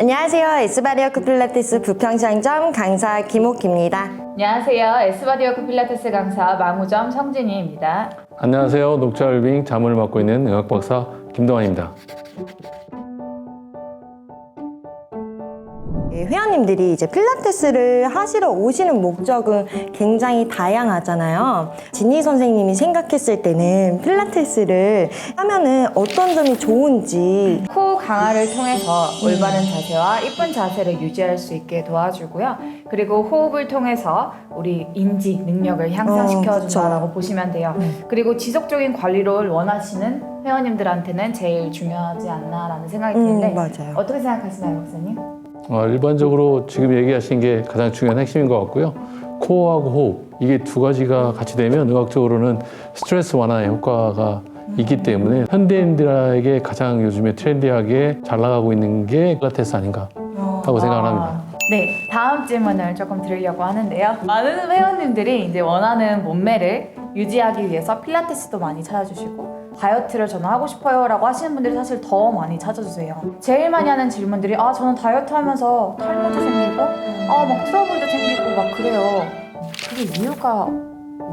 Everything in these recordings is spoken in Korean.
안녕하세요. S바디워크 필라테스 부평상점 강사 김옥희입니다. 안녕하세요. S바디워크 필라테스 강사 망우점 성진희입니다. 안녕하세요. 녹차웰빙 자문을 맡고 있는 의학박사 김동환입니다. 회원님들이 이제 필라테스를 하시러 오시는 목적은 굉장히 다양하잖아요. 진희 선생님이 생각했을 때는 필라테스를 하면은 어떤 점이 좋은지. 코 강화를 통해서 올바른 자세와 이쁜 자세를 유지할 수 있게 도와주고요. 그리고 호흡을 통해서 우리 인지 능력을 향상시켜준다고 보시면 돼요. 그리고 지속적인 관리를 원하시는 회원님들한테는 제일 중요하지 않나라는 생각이 드는데 맞아요. 어떻게 생각하시나요, 박사님? 일반적으로 지금 얘기하신 게 가장 중요한 핵심인 것 같고요. 코어하고 호흡, 이게 두 가지가 같이 되면 의학적으로는 스트레스 완화에 효과가 있기 때문에 현대인들에게 가장 요즘에 트렌디하게 잘 나가고 있는 게 필라테스 아닌가 하고 생각을 합니다. 네, 다음 질문을 조금 드리려고 하는데요. 많은 회원님들이 이제 원하는 몸매를 유지하기 위해서 필라테스도 많이 찾아주시고 다이어트를 저는 하고 싶어요 라고 하시는 분들이 사실 더 많이 찾아주세요. 제일 많이 하는 질문들이 저는 다이어트 하면서 탈모도 생기고 막 트러블도 생기고 막 그래요. 그게 이유가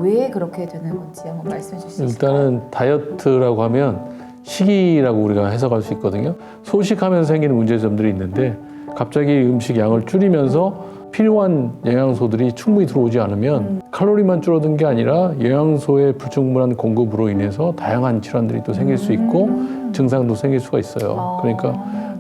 왜 그렇게 되는 건지 한번 말씀해 주실 수 있을까요? 일단은 다이어트라고 하면 식이라고 우리가 해석할 수 있거든요. 소식하면서 생기는 문제점들이 있는데 갑자기 음식 양을 줄이면서 필요한 영양소들이 충분히 들어오지 않으면 칼로리만 줄어든 게 아니라 영양소의 불충분한 공급으로 인해서 다양한 질환들이 또 생길 수 있고 증상도 생길 수가 있어요. 그러니까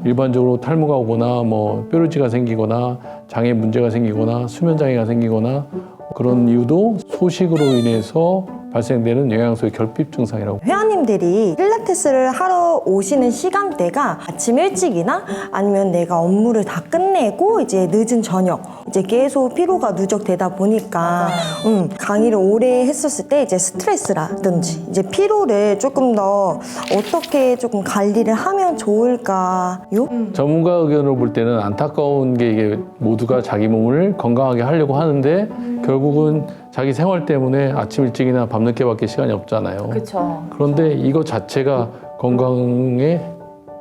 일반적으로 탈모가 오거나 뭐 뾰루지가 생기거나 장애 문제가 생기거나 수면 장애가 생기거나 그런 이유도 소식으로 인해서 발생되는 영양소의 결핍 증상이라고. 회원님들이 필라테스를 하러 오시는 시간대가 아침 일찍이나 아니면 내가 업무를 다 끝내고 이제 늦은 저녁 이제 계속 피로가 누적되다 보니까 강의를 오래 했었을 때 이제 스트레스라든지 이제 피로를 조금 더 어떻게 조금 관리를 하면 좋을까요? 전문가 의견으로 볼 때는 안타까운 게 이게 모두가 자기 몸을 건강하게 하려고 하는데 결국은 자기 생활 때문에 아침 일찍이나 밤늦게밖에 시간이 없잖아요. 그렇죠. 그런데 이거 자체가 건강에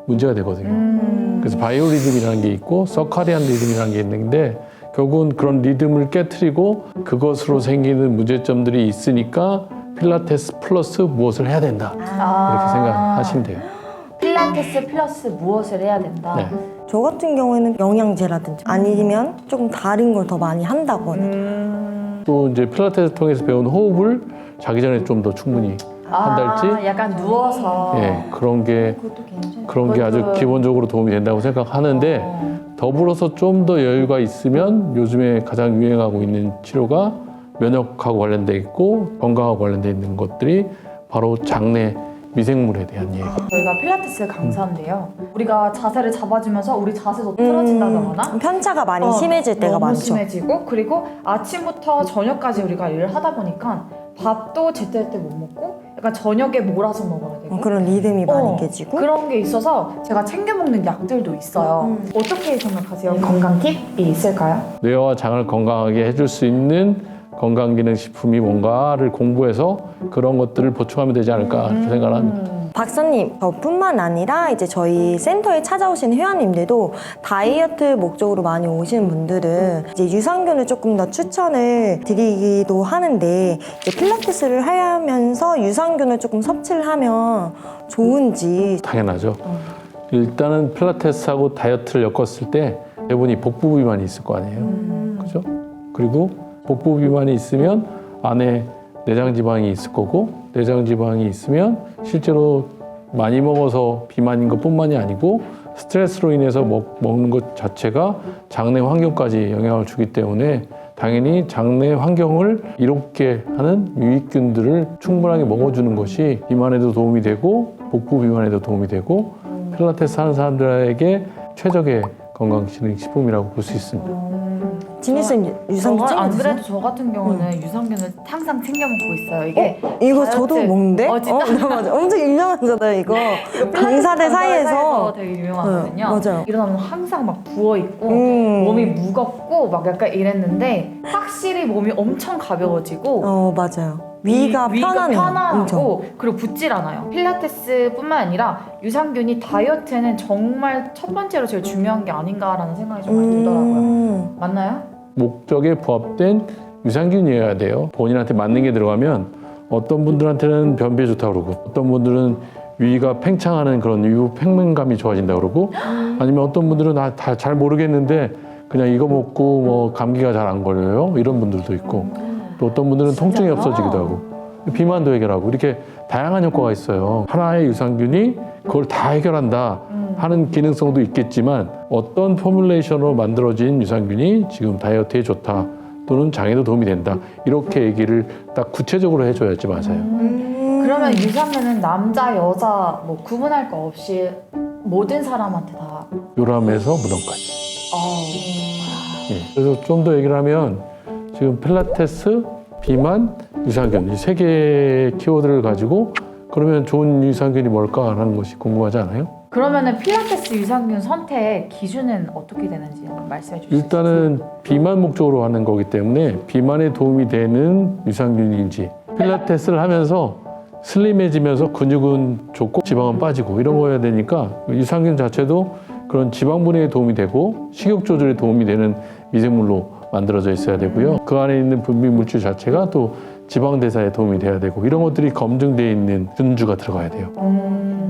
문제가 되거든요. 그래서 바이오리듬이라는 게 있고 서카리안 리듬이라는 게 있는데 결국은 그런 리듬을 깨트리고 그것으로 생기는 문제점들이 있으니까 필라테스 플러스 무엇을 해야 된다. 이렇게 생각하시면 돼요. 필라테스 플러스 무엇을 해야 된다? 네. 저 같은 경우에는 영양제라든지 아니면 조금 다른 걸 더 많이 한다거나 또 이제 필라테스 통해서 배운 호흡을 자기 전에 좀 더 충분히 한달지 약간 누워서 그런 게 아주 그것도- 기본적으로 도움이 된다고 생각하는데 더불어서 좀 더 여유가 있으면 요즘에 가장 유행하고 있는 치료가 면역하고 관련돼 있고 건강하고 관련돼 있는 것들이 바로 장내 미생물에 대한 얘기. 저희가 필라테스 강사인데요. 우리가 자세를 잡아주면서 우리 자세도 틀어진다거나 편차가 많이 심해질 때가 너무 많죠. 심해지고 그리고 아침부터 저녁까지 우리가 일을 하다 보니까 밥도 제때제때 못 먹고 약간 저녁에 몰아서 먹어야 되고 그런 리듬이 많이 깨지고 그런 게 있어서 제가 챙겨 먹는 약들도 있어요. 어떻게 생각하세요? 건강 팁이 있을까요? 뇌와 장을 건강하게 해줄 수 있는 건강기능식품이 뭔가를 공부해서 그런 것들을 보충하면 되지 않을까 이렇게 생각을 합니다. 박사님, 저뿐만 아니라 이제 저희 센터에 찾아오시는 회원님들도 다이어트 목적으로 많이 오시는 분들은 이제 유산균을 조금 더 추천을 드리기도 하는데 이제 필라테스를 하면서 유산균을 조금 섭취를 하면 좋은지. 당연하죠. 일단은 필라테스하고 다이어트를 엮었을 때 대부분이 복부 비만이 있을 거 아니에요. 그죠? 그리고 복부 비만이 있으면 안에 내장 지방이 있을 거고 내장 지방이 있으면 실제로 많이 먹어서 비만인 것뿐만이 아니고 스트레스로 인해서 먹는 것 자체가 장내 환경까지 영향을 주기 때문에 당연히 장내 환경을 이롭게 하는 유익균들을 충분하게 먹어주는 것이 비만에도 도움이 되고 복부 비만에도 도움이 되고 필라테스 하는 사람들에게 최적의 건강기능식품이라고 볼 수 있습니다. 진희쌤 유산균 안 챙겨드세요? 그래도 저 같은 경우는 유산균을 항상 챙겨 먹고 있어요. 이게 이거 다이어트- 저도 먹는데? 진짜? 네, 맞아. 엄청 유명하잖아요, 이거. 강사들 사이에서. 되게 유명하거든요. 네, 맞아요. 일어나면 항상 막 부어 있고 음. 몸이 무겁고 막 약간 이랬는데 확실히 몸이 엄청 가벼워지고 맞아요. 위가 위가 편안해요. 편안하고 그리고 붓질 않아요. 필라테스뿐만 아니라 유산균이 다이어트에는 정말 첫 번째로 제일 중요한 게 아닌가라는 생각이 좀 많이 들더라고요. 맞나요? 목적에 부합된 유산균이어야 돼요. 본인한테 맞는 게 들어가면 어떤 분들한테는 변비에 좋다고 그러고 어떤 분들은 위가 팽창하는 그런 위부 팽만감이 좋아진다고 그러고 아니면 어떤 분들은 다 잘 모르겠는데 그냥 이거 먹고 뭐 감기가 잘 안 걸려요 이런 분들도 있고 또 어떤 분들은 통증이 진짜요? 없어지기도 하고 비만도 해결하고 이렇게 다양한 효과가 있어요. 하나의 유산균이 그걸 다 해결한다 하는 기능성도 있겠지만 어떤 포뮬레이션으로 만들어진 유산균이 지금 다이어트에 좋다 또는 장에도 도움이 된다 이렇게 얘기를 딱 구체적으로 해줘야지 맞아요. 그러면 유산균은 남자, 여자 뭐 구분할 거 없이 모든 사람한테 다. 요람에서 무덤까지. 예, 그래서 좀 더 얘기를 하면 지금 필라테스, 비만, 유산균 이 세 개의 키워드를 가지고 그러면 좋은 유산균이 뭘까라는 것이 궁금하지 않아요? 그러면은 필라테스 유산균 선택 기준은 어떻게 되는지 한번 말씀해 주시죠. 일단은 비만 목적으로 하는 거기 때문에 비만에 도움이 되는 유산균인지 필라테스를 하면서 슬림해지면서 근육은 좋고 지방은 빠지고 이런 거여야 되니까 유산균 자체도 그런 지방 분해에 도움이 되고 식욕 조절에 도움이 되는 미생물로 만들어져 있어야 되고요. 그 안에 있는 분비 물질 자체가 또 지방 대사에 도움이 돼야 되고 이런 것들이 검증되어 있는 균주가 들어가야 돼요.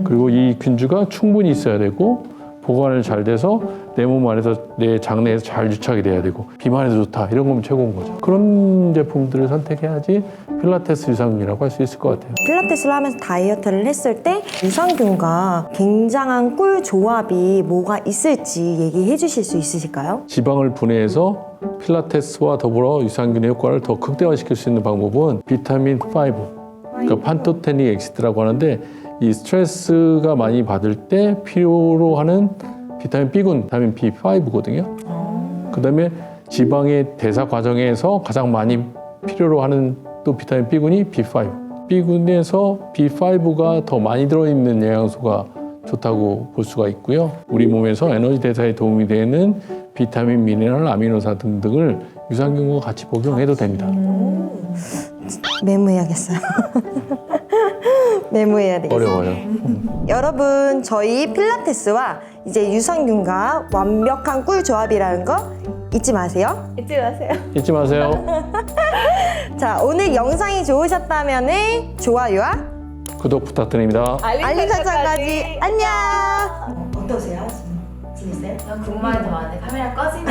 그리고 이 균주가 충분히 있어야 되고 보관을 잘 돼서 내 몸 안에서 내 장내에서 잘 유착이 돼야 되고 비만에도 좋다 이런 거면 최고인 거죠. 그런 제품들을 선택해야지 필라테스 유산균이라고 할 수 있을 것 같아요. 필라테스를 하면서 다이어트를 했을 때 유산균과 굉장한 꿀 조합이 뭐가 있을지 얘기해 주실 수 있으실까요? 지방을 분해해서 필라테스와 더불어 유산균의 효과를 더 극대화시킬 수 있는 방법은 비타민 5, 그러니까 판토테닉 엑시드라고 하는데 이 스트레스가 많이 받을 때 필요로 하는 비타민 B군, 비타민 B5거든요. 그다음에 지방의 대사 과정에서 가장 많이 필요로 하는 또 비타민 B군이 B5. B군에서 B5가 더 많이 들어있는 영양소가 좋다고 볼 수가 있고요. 우리 몸에서 에너지 대사에 도움이 되는 비타민, 미네랄, 아미노산 등등을 유산균과 같이 복용해도 됩니다. 메모해야겠어요. 메모해야 되겠어요. 어려워요. 여러분, 저희 필라테스와 이제 유산균과 완벽한 꿀 조합이라는 거 잊지 마세요. 잊지 마세요. 잊지 마세요. 자, 오늘 영상이 좋으셨다면 좋아요와 구독 부탁드립니다. 알림 설정까지 안녕. 어떠세요? 재밌어요? 난 궁금한 게 더 많은데 카메라 꺼지면